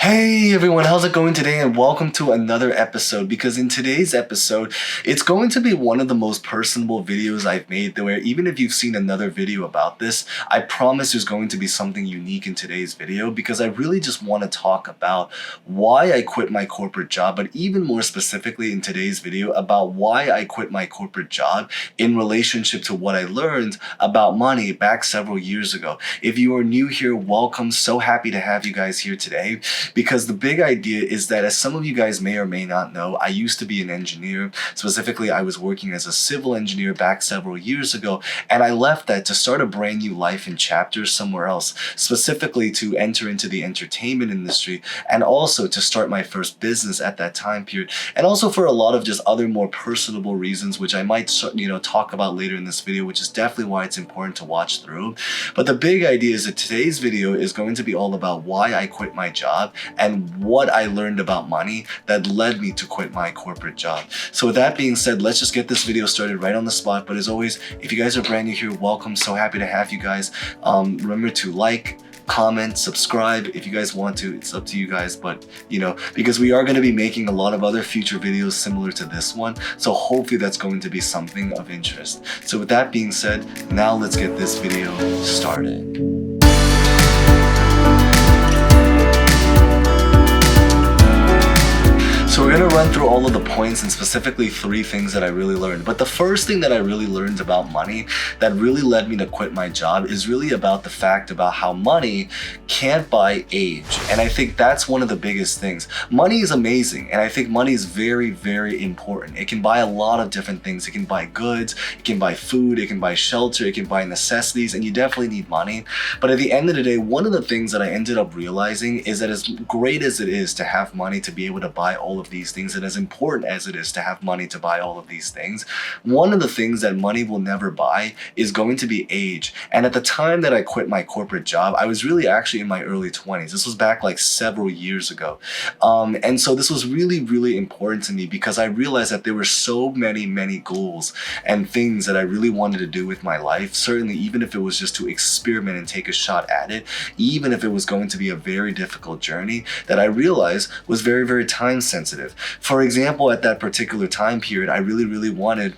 Hey everyone, how's it going today? And welcome to another episode, because in today's episode, it's going to be one of the most personable videos I've made, where even if you've seen another video about this, I promise there's going to be something unique in today's video, because I really just want to talk about why I quit my corporate job, but even more specifically in today's video about why I quit my corporate job in relationship to what I learned about money back several years ago. If you are new here, welcome. So happy to have you guys here today. Because the big idea is that, as some of you guys may or may not know, I used to be an engineer. Specifically, I was working as a civil engineer back several years ago, and I left that to start a brand new life in chapters somewhere else, specifically to enter into the entertainment industry, and also to start my first business at that time period, and also for a lot of just other more personable reasons, which I might talk about later in this video, which is definitely why it's important to watch through. But the big idea is that today's video is going to be all about why I quit my job and what I learned about money that led me to quit my corporate job. So with that being said, let's just get this video started right on the spot. But as always, if you guys are brand new here, welcome. So happy to have you guys. Remember to like, comment, subscribe if you guys want to. It's up to you guys, but because we are going to be making a lot of other future videos similar to this one, so hopefully that's going to be something of interest. So with that being said, now let's get this video started. So we're going to run through all of the points, and specifically 3 things that I really learned. But the first thing that I really learned about money that really led me to quit my job is really about the fact about how money can't buy age. And I think that's one of the biggest things. Money is amazing, and I think money is very, very important. It can buy a lot of different things. It can buy goods, it can buy food, it can buy shelter, it can buy necessities, and you definitely need money. But at the end of the day, one of the things that I ended up realizing is that, as great as it is to have money to be able to buy all of these things, and as important as it is to have money to buy all of these things, one of the things that money will never buy is going to be age. And at the time that I quit my corporate job, I was really actually in my early 20s. This was back like several years ago. And so this was really, really important to me, because I realized that there were so many goals and things that I really wanted to do with my life. Certainly, even if it was just to experiment and take a shot at it, even if it was going to be a very difficult journey, that I realized was very, very time sensitive. For example, at that particular time period, I really wanted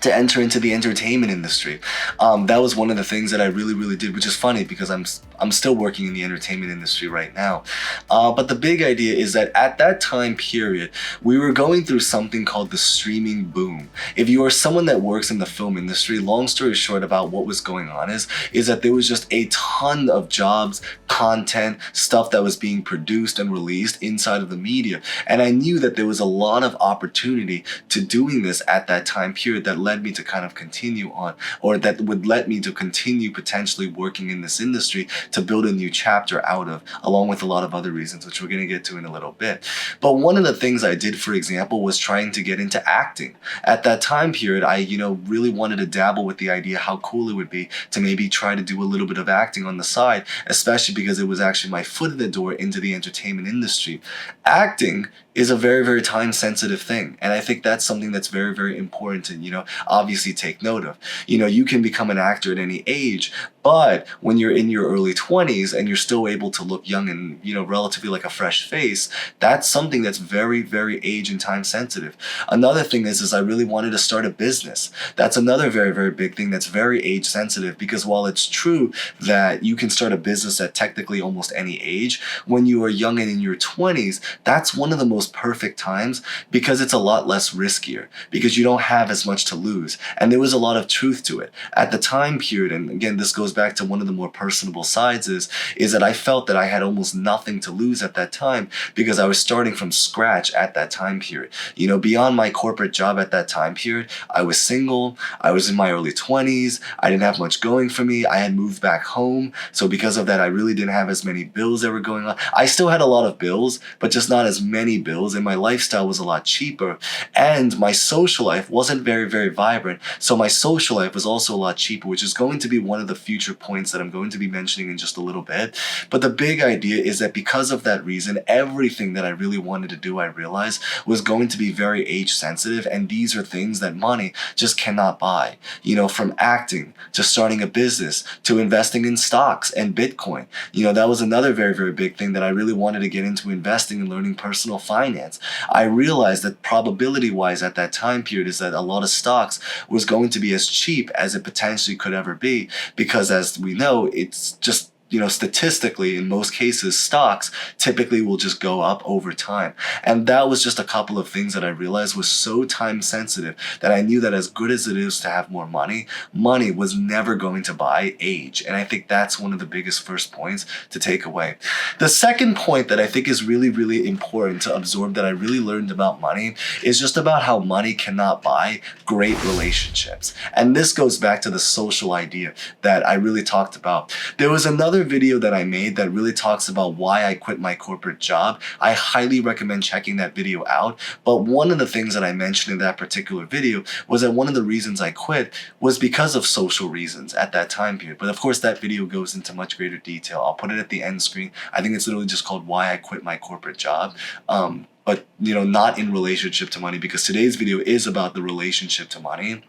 to enter into the entertainment industry. That was one of the things that I really did, which is funny because I'm still working in the entertainment industry right now. But the big idea is that at that time period, we were going through something called the streaming boom. If you are someone that works in the film industry, long story short about what was going on is that there was just a ton of jobs, content, stuff that was being produced and released inside of the media. And I knew that there was a lot of opportunity to doing this at that time period that led me to kind of continue on, or that would let me to continue potentially working in this industry to build a new chapter out of, along with a lot of other reasons, which we're going to get to in a little bit. But one of the things I did, for example, was trying to get into acting. At that time period, I really wanted to dabble with the idea how cool it would be to maybe try to do a little bit of acting on the side, especially because it was actually my foot in the door into the entertainment industry. Acting is a very, very time sensitive thing. And I think that's something that's very, very important to, obviously take note of. You can become an actor at any age, but when you're in your early 20s and you're still able to look young and, relatively like a fresh face, that's something that's very, very age and time sensitive. Another thing is I really wanted to start a business. That's another very, very big thing that's very age sensitive, because while it's true that you can start a business at technically almost any age, when you are young and in your 20s, that's one of the most perfect times, because it's a lot less riskier, because you don't have as much to lose. And there was a lot of truth to it. At the time period, and again, this goes back to one of the more personable sides, is that I felt that I had almost nothing to lose at that time, because I was starting from scratch at that time period. Beyond my corporate job at that time period, I was single, I was in my early 20s, I didn't have much going for me, I had moved back home, so because of that, I really didn't have as many bills that were going on. I still had a lot of bills, but just not as many bills, and my lifestyle was a lot cheaper, and my social life wasn't very, very vibrant, so my social life was also a lot cheaper, which is going to be one of the future future points that I'm going to be mentioning in just a little bit. But the big idea is that because of that reason, everything that I really wanted to do, I realized, was going to be very age sensitive. And these are things that money just cannot buy. You know, from acting to starting a business to investing in stocks and Bitcoin. You know, that was another very, very big thing that I really wanted to get into, investing and learning personal finance. I realized that probability wise at that time period is that a lot of stocks was going to be as cheap as it potentially could ever be, because as we know, it's just, you know, statistically, in most cases, stocks typically will just go up over time. And that was just a couple of things that I realized was so time sensitive that I knew that as good as it is to have more money, money was never going to buy age. And I think that's one of the biggest first points to take away. The second point that I think is really, really important to absorb that I really learned about money is just about how money cannot buy great relationships. And this goes back to the social idea that I really talked about. There was another video that I made that really talks about why I quit my corporate job. I highly recommend checking that video out. But one of the things that I mentioned in that particular video was that one of the reasons I quit was because of social reasons at that time period. But of course, that video goes into much greater detail. I'll put it at the end screen. I think it's literally just called Why I Quit My Corporate Job. But you know, not in relationship to money, because today's video is about the relationship to money.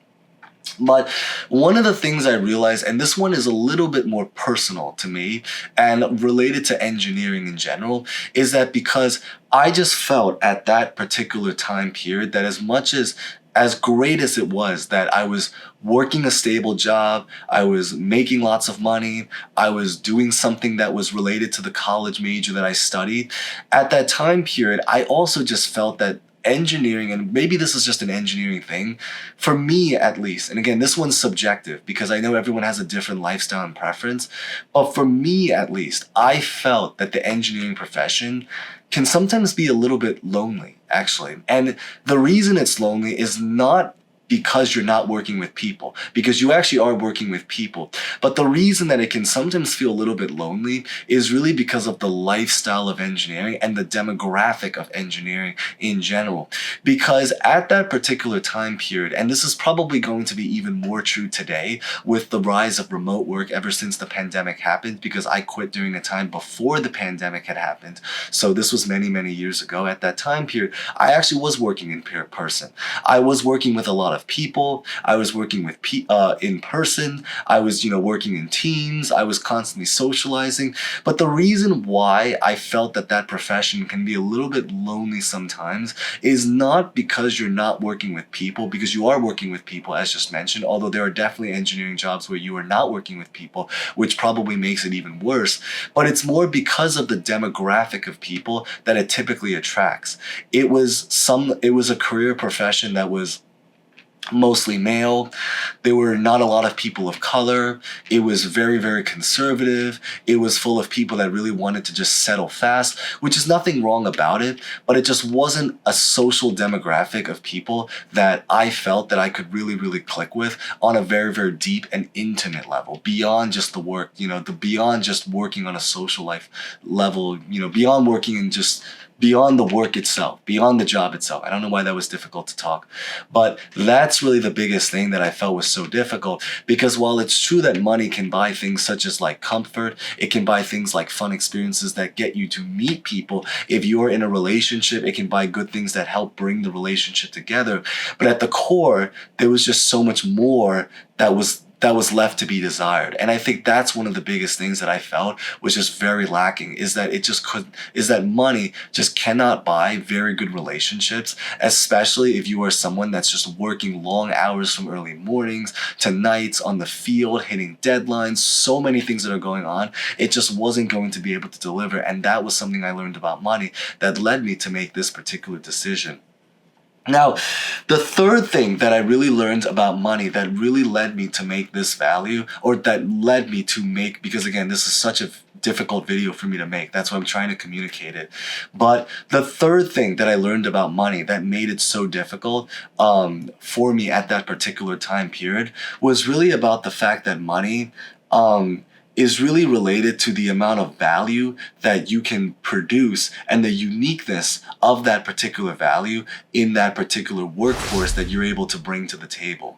But one of the things I realized, and this one is a little bit more personal to me and related to engineering in general, is that because I just felt at that particular time period that as much as great as it was that I was working a stable job, I was making lots of money, I was doing something that was related to the college major that I studied, at that time period, I also just felt that engineering, and maybe this is just an engineering thing, for me at least, and again, this one's subjective because I know everyone has a different lifestyle and preference, but for me at least, I felt that the engineering profession can sometimes be a little bit lonely, actually. And the reason it's lonely is not because you're not working with people, because you actually are working with people. But the reason that it can sometimes feel a little bit lonely is really because of the lifestyle of engineering and the demographic of engineering in general. Because at that particular time period, and this is probably going to be even more true today with the rise of remote work ever since the pandemic happened, because I quit during a time before the pandemic had happened. So this was many, many years ago. At that time period, I actually was working in person. I was working with a lot of people. I was working with in person. I was, working in teams. I was constantly socializing. But the reason why I felt that that profession can be a little bit lonely sometimes is not because you're not working with people, because you are working with people, as just mentioned, although there are definitely engineering jobs where you are not working with people, which probably makes it even worse. But it's more because of the demographic of people that it typically attracts. It was a career profession that was mostly male. There were not a lot of people of color. It was very, very conservative. It was full of people that really wanted to just settle fast, which is nothing wrong about it, but it just wasn't a social demographic of people that I felt that I could really, really click with on a very, very deep and intimate level, beyond just the work, beyond just working on a social life level, beyond working and just beyond the work itself, beyond the job itself. I don't know why that was difficult to talk, but that's really the biggest thing that I felt was so difficult, because while it's true that money can buy things such as like comfort, it can buy things like fun experiences that get you to meet people. If you're in a relationship, it can buy good things that help bring the relationship together. But at the core, there was just so much more that was left to be desired. And I think that's one of the biggest things that I felt was just very lacking, is that money just cannot buy very good relationships, especially if you are someone that's just working long hours from early mornings to nights on the field, hitting deadlines, so many things that are going on. It just wasn't going to be able to deliver. And that was something I learned about money that led me to make this particular decision. Now, the third thing that I really learned about money that really led me to make this value, or that led me to make, because again, this is such a difficult video for me to make. That's why I'm trying to communicate it. But the third thing that I learned about money that made it so difficult for me at that particular time period was really about the fact that money is really related to the amount of value that you can produce and the uniqueness of that particular value in that particular workforce that you're able to bring to the table.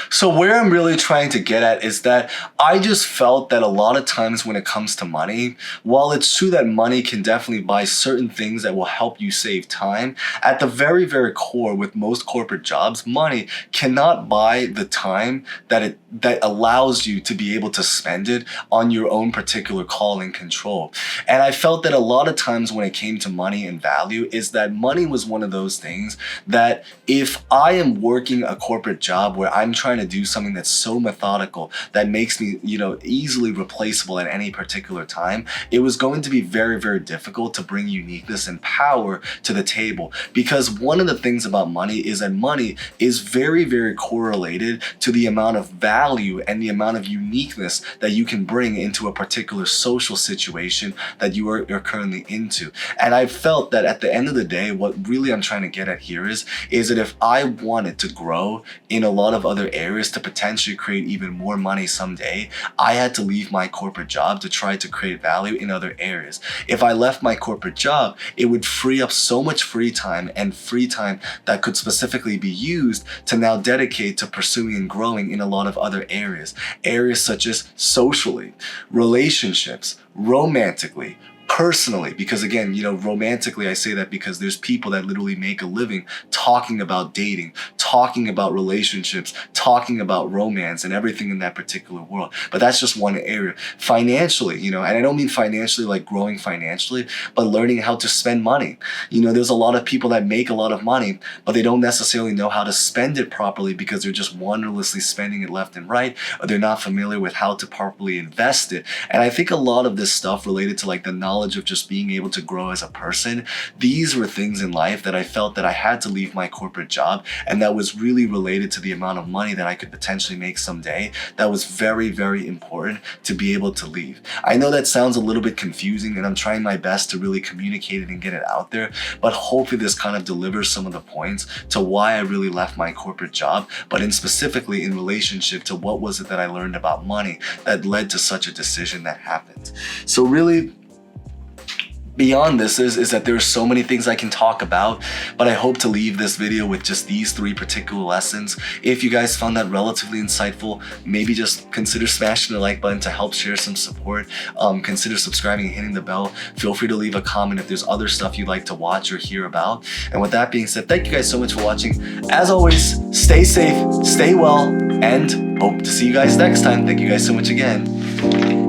So where I'm really trying to get at is that I just felt that a lot of times when it comes to money, while it's true that money can definitely buy certain things that will help you save time, at the very, very core with most corporate jobs, money cannot buy the time that allows you to be able to spend it on your own particular call and control. And I felt that a lot of times when it came to money and value is that money was one of those things that if I am working a corporate job where I'm trying to do something that's so methodical that makes me, easily replaceable at any particular time, it was going to be very, very difficult to bring uniqueness and power to the table. Because one of the things about money is that money is very, very correlated to the amount of value and the amount of uniqueness that you can bring into a particular social situation that you're currently into. And I felt that at the end of the day, what really I'm trying to get at here is that if I wanted to grow in a lot of other areas to potentially create even more money someday, I had to leave my corporate job to try to create value in other areas. If I left my corporate job, it would free up so much free time that could specifically be used to now dedicate to pursuing and growing in a lot of other areas. Areas such as socially, relationships, romantically, personally, because again, romantically, I say that because there's people that literally make a living talking about dating, talking about relationships, talking about romance and everything in that particular world. But that's just one area. Financially, and I don't mean financially like growing financially, but learning how to spend money. There's a lot of people that make a lot of money, but they don't necessarily know how to spend it properly because they're just wonderlessly spending it left and right, or they're not familiar with how to properly invest it. And I think a lot of this stuff related to like the knowledge of just being able to grow as a person, these were things in life that I felt that I had to leave my corporate job, and that was really related to the amount of money that I could potentially make someday. That was very, very important to be able to leave. I know that sounds a little bit confusing, and I'm trying my best to really communicate it and get it out there, but hopefully this kind of delivers some of the points to why I really left my corporate job, but specifically in relationship to what was it that I learned about money that led to such a decision that happened. So really, beyond this is that there are so many things I can talk about, but I hope to leave this video with just these 3 particular lessons. If you guys found that relatively insightful, maybe just consider smashing the like button to help share some support. Consider subscribing and hitting the bell. Feel free to leave a comment if there's other stuff you'd like to watch or hear about. And with that being said, thank you guys so much for watching. As always, stay safe, stay well, and hope to see you guys next time. Thank you guys so much again.